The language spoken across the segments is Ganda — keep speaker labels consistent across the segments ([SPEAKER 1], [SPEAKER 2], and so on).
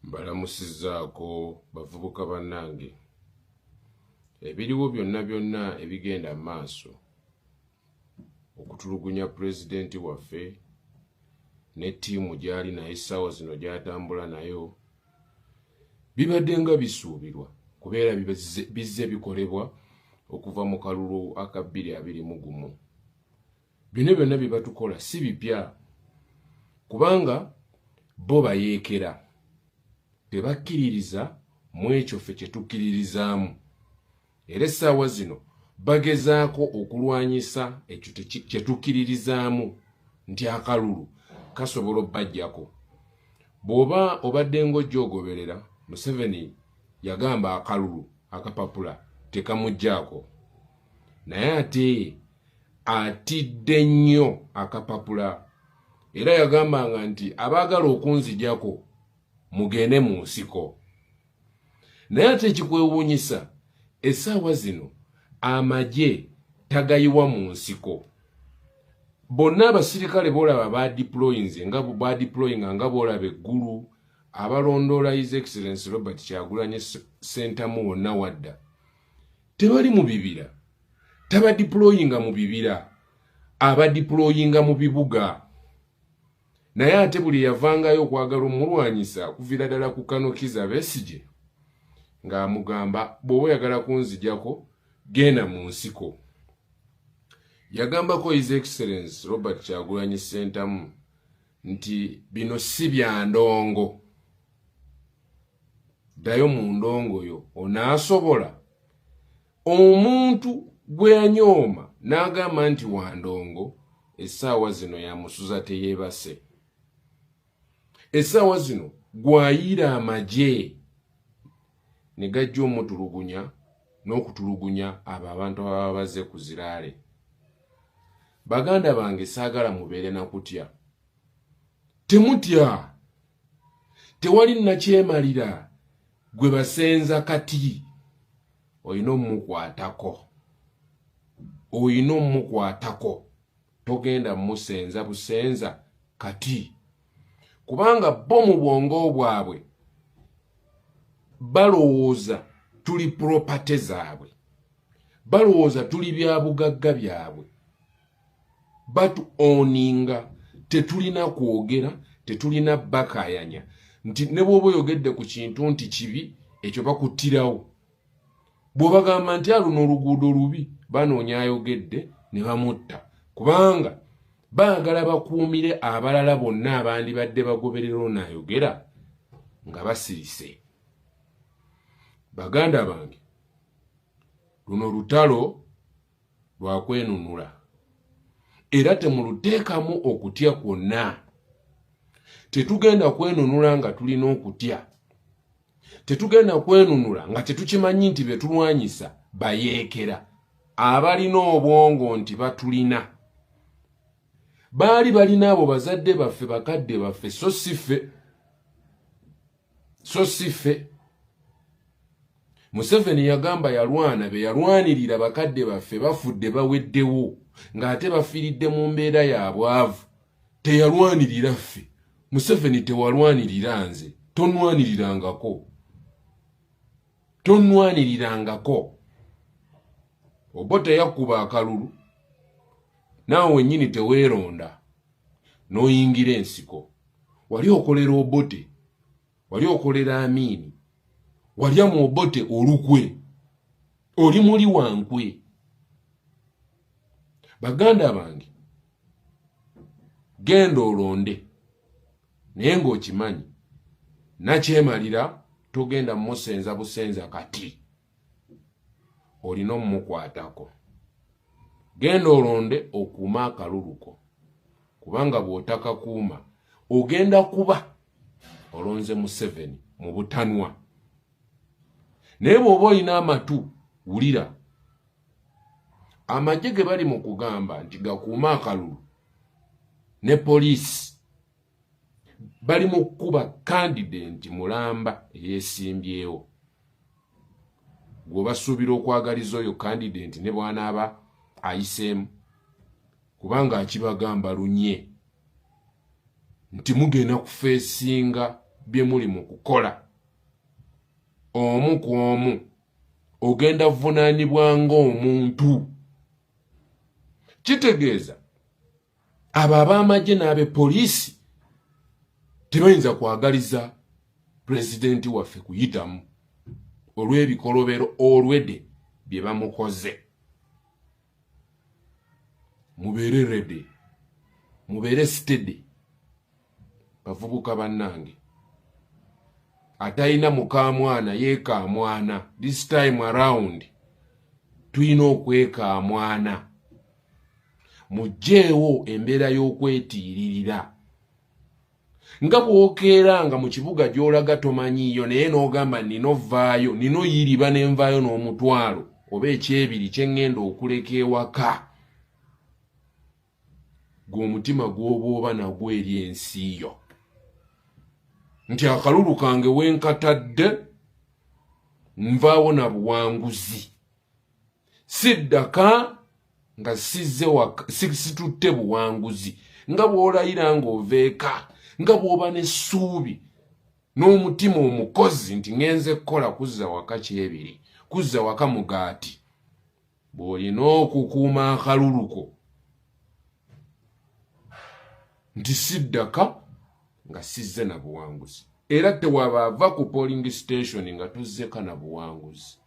[SPEAKER 1] Mbalamusizaako bavubuka bannange. Ebiriwo byonna ebigenda maaso okutulugunya pulezidenti waffe ne ttiimu gy'ali naye essaawa zino gy'atambula nayo bibadde nga bisuubirwa kubeera bizze bikolebwa okuva mu kalulu aka 2021. Bino byonna bye batukola si bipya kubanga bo bayeekera tebakkiririza mu ekyo ffe kye tukkiririzaamu. Era essaawa zino bagezaako okulwanyisa ekyo kye tukkiririzaamu nti akalulu kasobola obbajjako. Bw'oba obadde ng'ojja ogoberera, Museveni yagamba akalulu akapapula tekamuggyako. Naye ate atidde nnyo akapapula era yagambanga nti abaagala okunzijjako mugende mu nsiko. Naye ate ekikwewuunyisa essaawa zino amagye tagayiwa mu nsiko. Bonna abasirikale boolaba badeployinze nga badeployinga nga boolaba eggulu abalondoola His Excellency Robert Kyagulanyi Ssentamu wonna wadda tebali mu bibira. Tabadeployinga mu bibira, abadeployinga mu bibuga. Naye ate buli yavangayo okwagala omulwanyisa kuviira ddala ku Kano Kizza Besigye ng'amugamba bw'oba oyagala kunzijjako genda mu nsiko. Yagambako His Excellency Robert Kyagulanyi Ssentamu nti bino si bya ndongo. Ddayo mu ndongo yo onaasobola. Omuntu gwe yanyooma n'agamba nti wa ndongo essaawa zino yamusuza teyeebase. Essaawa zino gwayiira amagye ne gajja omutulugunya n'okutulugunya abo abantu ababa bazze ku ziraale. Baganda bange saagala mubeere na kutya. Temutya. Tewali nakyemalira gwe basenza kati. Oyina omukwatako. Oyina omukwatako. Togenda musenza busenza kati. Kubanga bo mu bwongo bwabwe balowooza tuli property zaabwe. Balowooza tuli bya bugagga byabwe. Batu oninga tetulina kwogera, tetulina bakayanya. Nti ne bw'oba oyogedde ku kintu nti kibi ekyo bakuttirawo. Bw'obagamba nti luno oluguudo lubi banoonya ayogedde ne bamutta. Kubanga baagala bakuumire abalala bonna abandibadde bagoberera onaayogera nga basirise. Baganda bange, luno lutalo lwa kwenunula. Era temuluteekamu okutya kwonna. Tetugenda kwenunula nga tulina okutya. Tetugenda kwenunula nga tetukimanyi nti betulwanyisa bayeekera. Abalina obwongo nti batulina. Baali balina abo bazadde baffe bakadde baffe so si ffe. So si ffe. Museveni yagamba yalwana be yalwanirira bakadde baffe bafudde baweddewo ng'ate bafiiridde mu mbeera ya bwavu. Teyalwanirira ffe. Museveni tewalwanirira nze. Tonwanirirangako. Tonwanirirangako. Obote yakuba akalulu. Naawe wennyini teweeronda. N'oyingira ensiko. Wali okolera Obote. Wali okolera Amini. Walya mu Obote olukwe. Oli muli wankwe. Baganda bange. Genda olonde. Naye ng'okimanyi. Nakyemalira togenda musenza busenza kati. Olina omukwatako. Genda olonde okuuma akaluluko. Kubanga bw'otakakuuma ogenda kuba olonze Museveni mu butanwa. Naye bw'oba olina amatu wulira. Amagye ge bali mu kugamba nti gakuuma akalulu ne poliisi bali mu kuba candidate mulamba eyeesimbyewo. Gw'obasuubira okwagaliza oyo candidate ne bw'anaaba ayiseemu kubanga akibagamba lunye nti mugenda kufeesinga bye muli mu kukola omu ku omu ogenda vunaanibwa ng'omuntu. Kitegeeza abo ab'amagye n'abe poliisi tebayinza kwagaliza pulezidenti waffe kuyitamu olw'ebikolobero olwedde bye bamukoze. Mubeere ready, mubeere steady bavubuka bannange. Atayina mukamwana yeekamwana. This time around tulina okwekamwana. Mujjeewo embeera y'okwetiiririra. Nga bw'okeeranga mu kibuga gy'olaga tomanyiiyo naye n'ogamba nino vaayo, nino yiriba n'envaayo n'omutwalo oba ekyebiri kye ŋŋenda okuleka ewaka. Gw'omutima gw'oba nagwo eri ensi yo. Nti akalulu kange wenkatadde nvaawo na buwanguzi. Siddaka nga situtte buwanguzi. Nga bw'olayira ng'oveeka, nga bw'oba n'essuubi n'omutima omukozi nti ngenze kukola kuzza waka kyebiri, kuzza waka mugaati. Bw'olina okukuuma akaluluko nti siddaka nga sizze na buwanguzi. Era tewaba ava ku polling station nga tuzzeka na buwanguzi.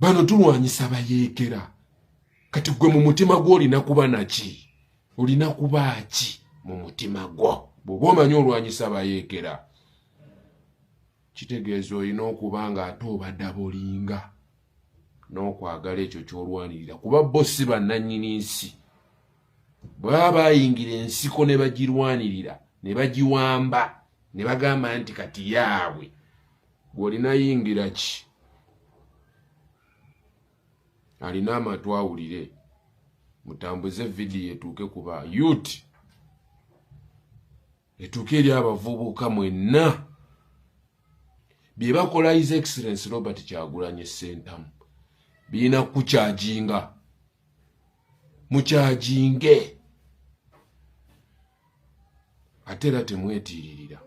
[SPEAKER 1] Bano tulwanyisa bayeekera. Kati gwe mu mutima gwo olina kuba naki? Olina kuba ki mu mutima gwo? Bw'oba omanyi olwanyisa bayeekera, kitegeeza olina okuba nga ate obaddabolinga n'okwagala ekyo ky'olwanirira. Kuba bo si bannannyini nsi. Baba bayingira ensiko ne bagirwanirira, ne bagiwamba, ne bagamba nti kati yaabwe. Bw'olina yingira ki? Alina amatu awulire. Mutambuze vidiyo etuuke kuba youth. Etuuke eri abavubuka mwenna. Bye bakola His Excellency Robert Kyagulanyi Ssentamu birina kukyajinga. Mukyajinge. Ate era temwetiiririra.